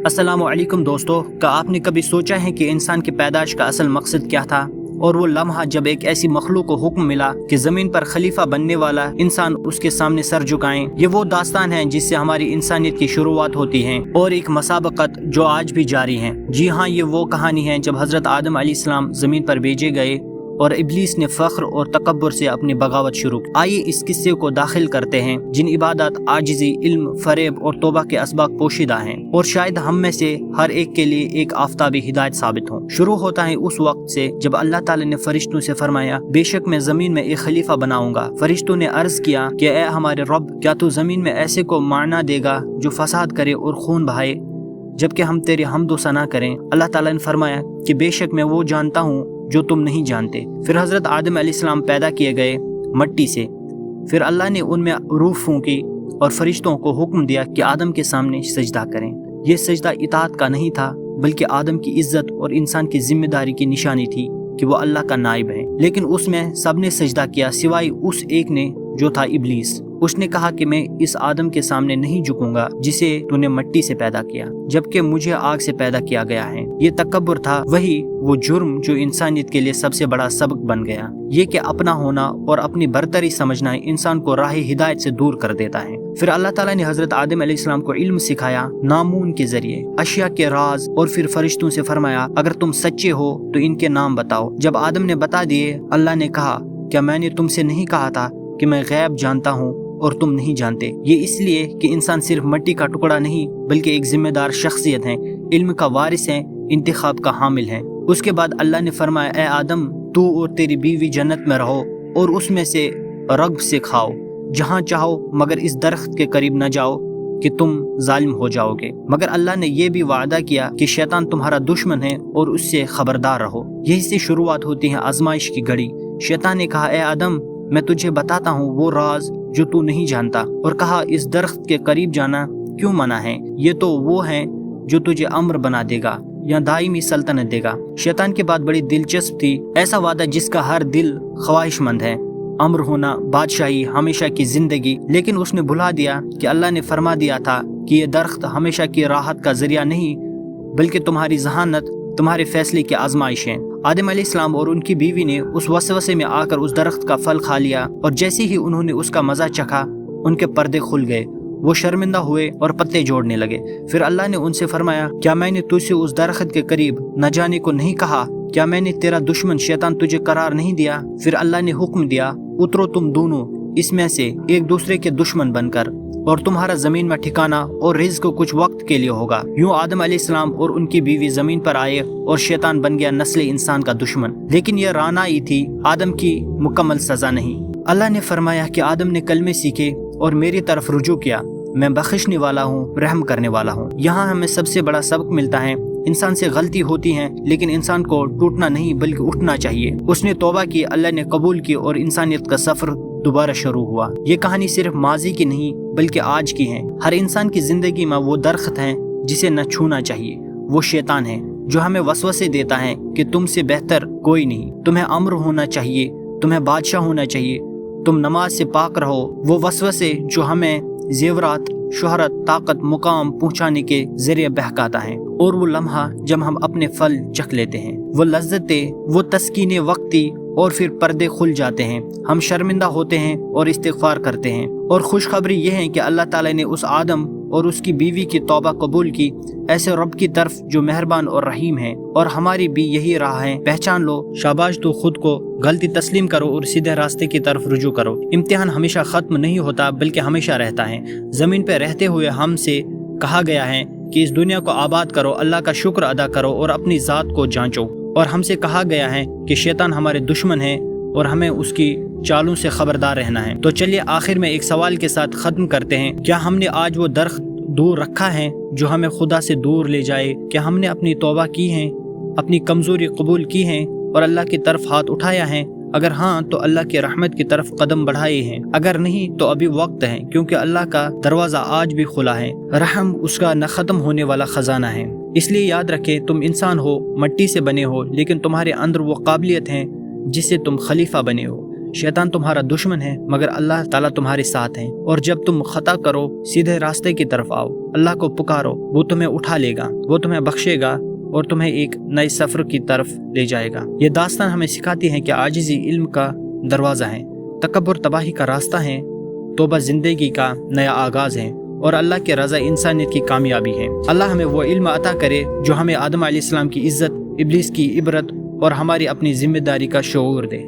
अस्सलाम वालेकुम दोस्तों, क्या आपने कभी सोचा है कि इंसान की पैदाइश का असल मकसद क्या था? और वो लम्हा जब एक ऐसी मखलूक को हुक्म मिला कि जमीन पर खलीफा बनने वाला इंसान उसके सामने सर झुकाएं। ये वो दास्तान है जिससे हमारी इंसानियत की शुरुआत होती है और एक मसाबकत जो आज भी जारी है। जी हाँ, ये वो कहानी है जब हजरत आदम अलैहिस्सलाम जमीन पर भेजे गए और इब्लीस ने फख्र और तकब्बुर से अपनी बगावत शुरू की। आइए इस किस्से को दाखिल करते हैं जिन इबादत, आजिज़ी, इल्म, फरेब और तौबा के असबाब पोशीदा हैं और शायद हम में से हर एक के लिए एक आफताबी हिदायत साबित हो। शुरू होता है उस वक्त से जब अल्लाह ताला ने फरिश्तों से फरमाया, बेशक मैं जमीन में एक खलीफा बनाऊंगा। फरिश्तों ने अर्ज किया कि ए हमारे रब, क्या तू जमीन में ऐसे को मारना देगा जो फसाद करे और खून बहाए, जबकि हम तेरे हम्दो सना करें। अल्लाह ताला ने फरमाया कि बेशक मैं वो जानता हूँ जो तुम नहीं जानते। फिर हजरत आदम अलैहिस्सलाम पैदा किए गए मट्टी से। फिर अल्लाह ने उनमें रूह फूंकी और फरिश्तों को हुक्म दिया कि आदम के सामने सजदा करें। यह सजदा इताअत का नहीं था, बल्कि आदम की इज्जत और इंसान की जिम्मेदारी की निशानी थी कि वो अल्लाह का नाइब है। लेकिन उसमें सबने सजदा किया सिवाय उस एक ने जो था इब्लीस। उसने कहा कि मैं इस आदम के सामने नहीं झुकूंगा जिसे तूने मट्टी से पैदा किया, जबकि मुझे आग से पैदा किया गया है। ये तकब्बुर था, वही वो जुर्म जो इंसानियत के लिए सबसे बड़ा सबक बन गया। ये कि अपना होना और अपनी बरतरी समझना इंसान को राह हिदायत से दूर कर देता है। फिर अल्लाह ताला ने हजरत आदम अलैहिस्सलाम को इल्म सिखाया नामून के जरिए, अशिया के राज, और फिर फरिश्तों से फरमाया, अगर तुम सच्चे हो तो इनके नाम बताओ। जब आदम ने बता दिए, अल्लाह ने कहा, क्या मैंने तुमसे नहीं कहा था कि मैं गैब जानता हूँ और तुम नहीं जानते? ये इसलिए कि इंसान सिर्फ मिट्टी का टुकड़ा नहीं, बल्कि एक जिम्मेदार शख्सियत है, इल्म का वारिस है, इंतखाब का हामिल है। उसके बाद अल्लाह ने फरमाया, ए आदम, तू और तेरी बीवी जन्नत में रहो और उसमें से रग से खाओ जहाँ चाहो, मगर इस दरख्त के करीब न जाओ कि तुम जालिम हो जाओगे। मगर अल्लाह ने यह भी वादा किया कि शैतान तुम्हारा दुश्मन है और उससे खबरदार रहो। यही से शुरुआत होती है आजमाइश की घड़ी। शैतान ने कहा, ए आदम, मैं तुझे बताता हूँ वो राज जो तू नहीं जानता। और कहा, इस दरख्त के करीब जाना क्यों मना है? ये तो वो है जो तुझे अम्र बना देगा या दायमी सल्तनत देगा। शैतान की बात बड़ी दिलचस्प थी। ऐसा वादा जिसका हर दिल ख्वाहिशमंद है, अम्र होना, बादशाही, हमेशा की जिंदगी। लेकिन उसने भुला दिया कि अल्लाह ने फरमा दिया था कि ये दरख्त हमेशा की राहत का जरिया नहीं, बल्कि तुम्हारी जहानत, तुम्हारे फैसले की आजमाइश है। आदम अलैहिस्सलाम और उनकी बीवी ने उस वसवसे में आकर उस दरख्त का फल खा लिया और जैसे ही उन्होंने उसका मजा चखा, उनके पर्दे खुल गए। वो शर्मिंदा हुए और पत्ते जोड़ने लगे। फिर अल्लाह ने उनसे फरमाया, क्या मैंने तुझसे उस दरख्त के करीब न जाने को नहीं कहा? क्या मैंने तेरा दुश्मन शैतान तुझे करार नहीं दिया? फिर अल्लाह ने हुक्म दिया, उतरो तुम दोनों इसमें से एक दूसरे के दुश्मन बनकर, और तुम्हारा जमीन में ठिकाना और रिज़्क कुछ वक्त के लिए होगा। यूं आदम अलैहिस्सलाम और उनकी बीवी जमीन पर आए और शैतान बन गया नस्ल इंसान का दुश्मन। लेकिन यह रानाई थी, आदम की मुकम्मल सजा नहीं। अल्लाह ने फरमाया कि आदम ने कलमे सीखे और मेरी तरफ रुजू किया। मैं बख्शने वाला हूँ, रहम करने वाला हूँ। यहाँ हमें सबसे बड़ा सबक मिलता है, इंसान से गलती होती है, लेकिन इंसान को टूटना नहीं बल्कि उठना चाहिए। उसने तौबा की, अल्लाह ने कबूल की और इंसानियत का सफर दोबारा शुरू हुआ। ये कहानी सिर्फ माजी की नहीं बल्कि आज की है। हर इंसान की जिंदगी में वो दरख्त है जिसे न छूना चाहिए। वो शैतान है जो हमें वसवसे देता है कि तुमसे बेहतर कोई नहीं, तुम्हें अम्र होना चाहिए, तुम्हें बादशाह होना चाहिए, तुम नमाज से पाक रहो। वो वसवसे जो हमें जेवरात, शोहरत, ताकत, मुकाम पहुंचाने के जरिए बहकाता है। और वो लम्हा जब हम अपने फल चख लेते हैं, वो लज्जतें, वो तस्कीने वक्ती, और फिर पर्दे खुल जाते हैं, हम शर्मिंदा होते हैं और इस्तिग़फ़ार करते हैं। और खुशखबरी यह है कि अल्लाह ताला ने उस आदम और उसकी बीवी की तौबा कबूल की, ऐसे रब की तरफ जो मेहरबान और रहीम है। और हमारी भी यही राह है, पहचान लो, शाबाश, तो खुद को गलती तस्लीम करो और सीधे रास्ते की तरफ रुजू करो। इम्तिहान हमेशा खत्म नहीं होता बल्कि हमेशा रहता है। जमीन पर रहते हुए हमसे कहा गया है कि इस दुनिया को आबाद करो, अल्लाह का शुक्र अदा करो और अपनी ज़ात को जांचो। और हमसे कहा गया है कि शैतान हमारे दुश्मन है और हमें उसकी चालों से खबरदार रहना है। तो चलिए आखिर में एक सवाल के साथ ख़त्म करते हैं, क्या हमने आज वो दरख्त दूर रखा है जो हमें खुदा से दूर ले जाए? क्या हमने अपनी तौबा की है, अपनी कमज़ोरी कबूल की है और अल्लाह की तरफ हाथ उठाया है? अगर हाँ तो अल्लाह की रहमत की तरफ कदम बढ़ाए हैं, अगर नहीं तो अभी वक्त है, क्योंकि अल्लाह का दरवाज़ा आज भी खुला है। रहम उसका न ख़त्म होने वाला ख़जाना है। इसलिए याद रखें, तुम इंसान हो, मिट्टी से बने हो, लेकिन तुम्हारे अंदर वो काबिलियत है जिससे तुम खलीफा बने हो। شیطان تمہارا دشمن ہے مگر اللہ تعالیٰ تمہارے ساتھ ہیں، اور جب تم خطا کرو سیدھے راستے کی طرف آؤ، اللہ کو پکارو، وہ تمہیں اٹھا لے گا، وہ تمہیں بخشے گا اور تمہیں ایک نئے سفر کی طرف لے جائے گا۔ یہ داستان ہمیں سکھاتی ہے کہ عاجزی علم کا دروازہ ہے، تکبر تباہی کا راستہ ہے، توبہ زندگی کا نیا آغاز ہے، اور اللہ کی رضا انسانیت کی کامیابی ہے۔ اللہ ہمیں وہ علم عطا کرے جو ہمیں آدم علیہ السلام کی عزت، ابلیس کی عبرت اور ہماری اپنی ذمہ داری کا شعور دے۔